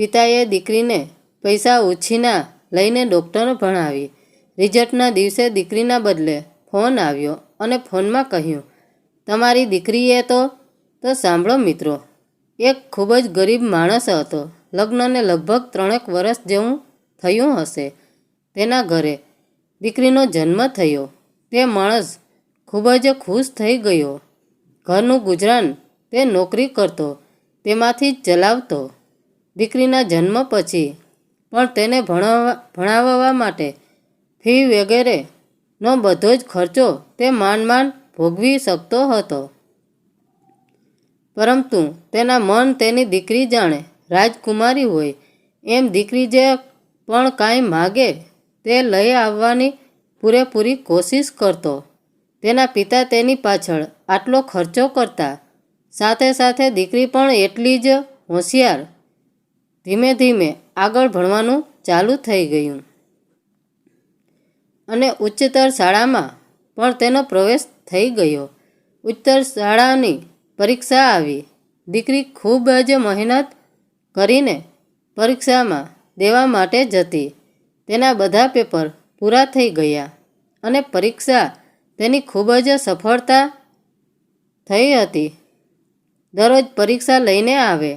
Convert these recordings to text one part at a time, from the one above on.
પિતાએ દીકરીને પૈસા ઉછીના લઈને ડૉક્ટર ભણાવી. રિઝલ્ટના દિવસે દીકરીના બદલે ફોન આવ્યો અને ફોનમાં કહ્યું, તમારી દીકરીએ તો સાંભળો મિત્રો, એક ખૂબ જ ગરીબ માણસ હતો. લગ્નને લગભગ 3 વર્ષ જેવું થયું હશે. તેના ઘરે દીકરીનો જન્મ થયો. તે માણસ ખૂબ જ ખુશ થઈ ગયો. ઘરનું ગુજરાન તે નોકરી કરતો તેમાંથી જ ચલાવતો. દીકરીના જન્મ પછી પણ તેને ભણાવવા માટે ફી વગેરેનો બધો જ ખર્ચો તે માંડ ભોગવી શકતો હતો. પરંતુ તેના મન તેની દીકરી જાણે રાજકુમારી હોય એમ દીકરી જે પણ કાંઈ માગે તે લઈ આવવાની પૂરેપૂરી કોશિશ કરતો. તેના પિતા તેની પાછળ આટલો ખર્ચો કરતા. સાથે સાથે દીકરી પણ એટલી જ હોશિયાર. ધીમે ધીમે આગળ ભણવાનું ચાલુ થઈ ગયું અને ઉચ્ચતર શાળામાં પણ તેનો પ્રવેશ થઈ ગયો. ઉચ્ચતર શાળાની પરીક્ષા આવી. દીકરી ખૂબ જ મહેનત કરીને પરીક્ષામાં દેવા માટે જતી. તેના બધા પેપર પૂરા થઈ ગયા અને પરીક્ષા તેની ખૂબ જ સફળતા થઈ હતી. દરરોજ પરીક્ષા લઈને આવે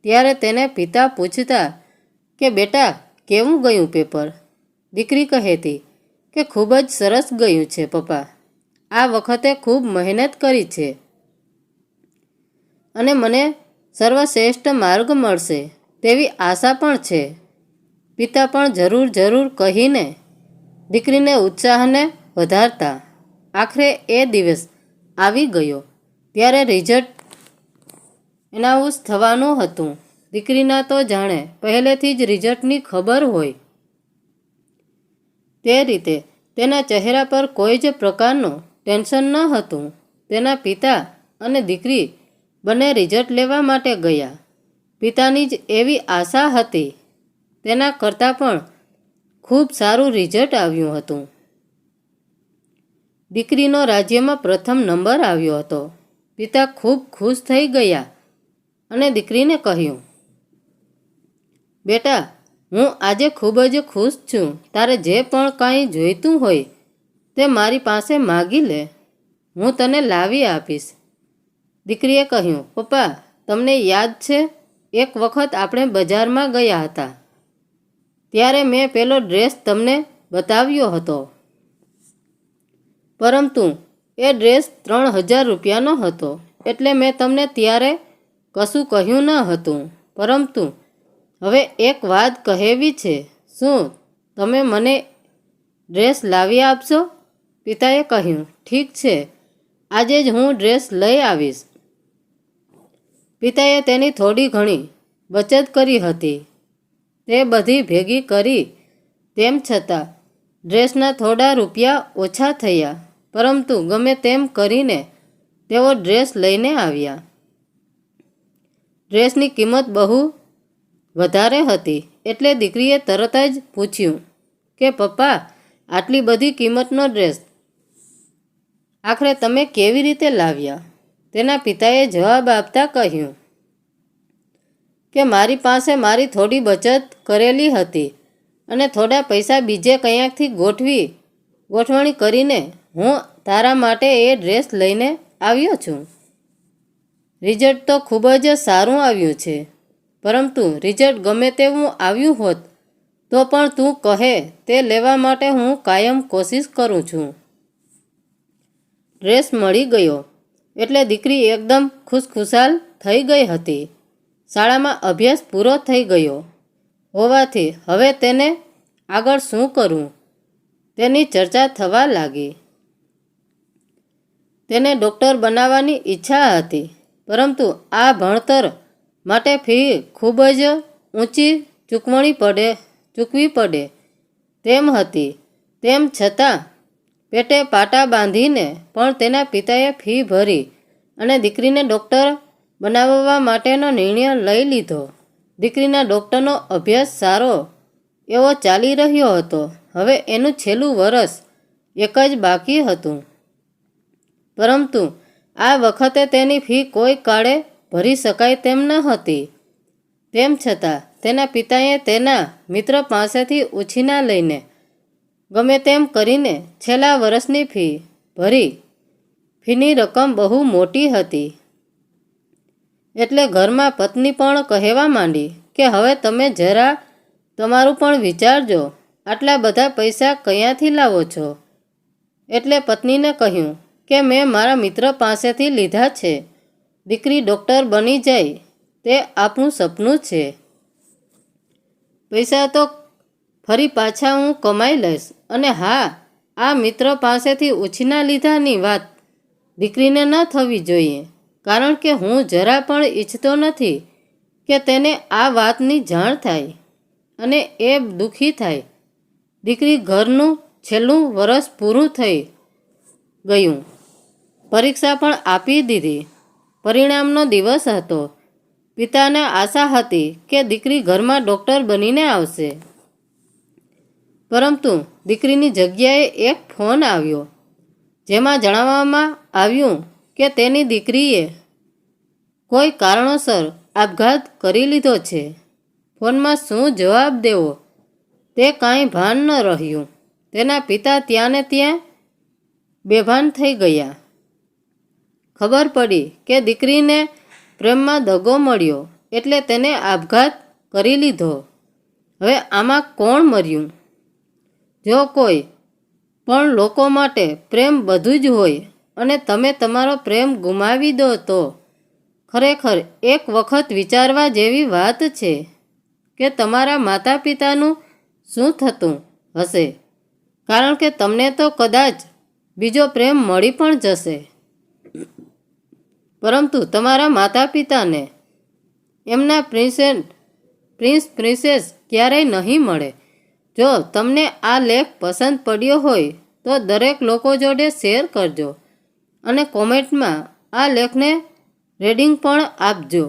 ત્યારે તેને પિતા પૂછતા કે બેટા કેવું ગયું પેપર? દીકરી કહેતી કે ખૂબ જ સરસ ગયું છે પપ્પા. આ વખતે ખૂબ મહેનત કરી છે અને મને સર્વશ્રેષ્ઠ માર્ગ મળશે તેવી આશા પણ છે. પિતા પણ જરૂર કહીને દીકરીને ઉત્સાહને વધારતા. આખરે એ દિવસ આવી ગયો ત્યારે રિઝલ્ટ એનાઉન્સ થવાનું હતું. દીકરીના તો જાણે પહેલેથી જ રિઝલ્ટની ખબર હોય તે રીતે તેના ચહેરા પર કોઈ જ પ્રકારનું ટેન્શન ન હતું. તેના પિતા અને દીકરી બંને રિઝલ્ટ લેવા માટે ગયા. પિતાની જ એવી આશા હતી. તેના કરતાં પણ ખૂબ સારું રિઝલ્ટ આવ્યું હતું. દીકરીનો રાજ્યમાં પ્રથમ નંબર આવ્યો હતો. પિતા ખૂબ ખુશ થઈ ગયા અને દીકરીને કહ્યું, બેટા હું આજે ખૂબ જ ખુશ છું. તારે જે પણ કાંઈ જોઈતું હોય તે મારી પાસે માગી લે, હું તને લાવી આપીશ. દીકરીએ કહ્યું, પપ્પા તમને યાદ છે એક વખત આપણે બજારમાં ગયા હતા ત્યારે મેં પેલો ડ્રેસ તમને બતાવ્યો હતો, પરંતુ એ ડ્રેસ 3000 રૂપિયાનો હતો. એટલે મેં તમને ત્યારે કશું કહ્યું ન હતું. પરંતુ હવે એક વાત કહેવી છે, શું તમે મને ડ્રેસ લાવી આપશો? પિતાએ કહ્યું, ઠીક છે, આજે જ હું ડ્રેસ લઈ આવીશ. પિતાએ તેની થોડી ઘણી બચત કરી હતી તે બધી ભેગી કરી. તેમ છતાં ડ્રેસના થોડા રૂપિયા ઓછા થયા, પરંતુ ગમે તેમ કરીને તેઓ ડ્રેસ લઈને આવ્યા. ડ્રેસની કિંમત બહુ વધારે હતી એટલે દીકરીએ તરત જ પૂછ્યું કે પપ્પા આટલી બધી કિંમતનો ડ્રેસ આખરે તમે કેવી રીતે લાવ્યા? તેના પિતાએ જવાબ આપતા કહ્યું કે મારી પાસે મારી થોડી બચત કરેલી હતી અને થોડા પૈસા બીજે કંઈકથી ગોઠવણી કરીને હું તારા માટે એ ડ્રેસ લઈને આવ્યો છું. રિઝલ્ટ તો ખૂબ જ સારું આવ્યું છે, પરંતુ રિઝલ્ટ ગમે તેવું આવ્યું હોત તો પણ તું કહે તે લેવા માટે હું કાયમ કોશિશ કરું છું. ડ્રેસ મળી ગયો એટલે દીકરી એકદમ ખુશખુશાલ થઈ ગઈ હતી. શાળામાં અભ્યાસ પૂરો થઈ ગયો હોવાથી હવે તેને આગળ શું કરવું તેની ચર્ચા થવા લાગી. તેને ડૉક્ટર બનવાની ઈચ્છા હતી, પરંતુ આ ભણતર માટે ફી ખૂબ જ ઊંચી ચૂકવવી પડે તેમ હતી. તેમ છતાં પેટે પાટા બાંધીને પણ તેના પિતાએ ફી ભરી અને દીકરીને ડૉક્ટર બનાવવા માટેનો નિર્ણય લઈ લીધો. દીકરીના ડૉક્ટરનો અભ્યાસ સારો એવો ચાલી રહ્યો હતો. હવે એનું છેલ્લું વર્ષ એક જ બાકી હતું, પરંતુ આ વખતે તેની ફી કોઈ કાળે ભરી શકાય તેમ ન હતી. તેમ છતાં તેના પિતાએ તેના મિત્ર પાસેથી ઉછીના લઈને ગમે તેમ કરીને છેલ્લા વર્ષની ફી ભરી. ફીની રકમ બહુ મોટી હતી એટલે ઘરમાં પત્ની પણ કહેવા માંડી કે હવે તમે જરા તમારું પણ વિચારજો, આટલા બધા પૈસા ક્યાંથી લાવો છો? એટલે પત્નીને કહ્યું કે મેં મારા મિત્ર પાસેથી લીધા છે. દીકરી ડૉક્ટર બની જાય તે આપણું સપનું છે. પૈસા તો ફરી પાછા હું કમાઈ લઈશ. અને હા, આ મિત્ર પાસેથી ઉછીના લીધાની વાત દીકરીને ન થવી જોઈએ, કારણ કે હું જરા પણ ઈચ્છતો નથી કે તેને આ વાતની જાણ થાય અને એ દુઃખી થાય. દીકરી ઘરનું છેલ્લું વરસ પૂરું થઈ ગયું. પરીક્ષા પણ આપી દીધી. પરિણામનો દિવસ હતો. પિતાને આશા હતી કે દીકરી ઘરમાં ડૉક્ટર બનીને આવશે, પરંતુ દીકરીની જગ્યાએ એક ફોન આવ્યો જેમાં જણાવવામાં આવ્યું કે તેની દીકરીએ કોઈ કારણોસર આપઘાત કરી લીધો છે. ફોનમાં શું જવાબ દેવો તે કાંઈ ભાન ન રહ્યું. તેના પિતા ત્યાં ને ત્યાં બેભાન થઈ ગયા. ખબર પડી કે દીકરીને પ્રેમમાં દગો મળ્યો એટલે તેને આપઘાત કરી લીધો. હવે આમાં કોણ મર્યું? જો કોઈ પણ લોકો માટે પ્રેમ બધું જ હોય અને તમે તમારો પ્રેમ ગુમાવી દો તો ખરેખર એક વખત વિચારવા જેવી વાત છે કે તમારા માતા પિતાનું શું થતું હશે, કારણ કે તમને તો કદાચ બીજો પ્રેમ મળી પણ જશે, પરંતુ તમારા માતા પિતાને એમના પ્રિન્સ પ્રિન્સેસ ક્યારેય નહીં મળે. જો તમને આ લેખ પસંદ પડ્યો હોય તો દરેક લોકો જોડે શેર કરજો અને કોમેન્ટમાં આ લેખને રેટિંગ પણ આપજો.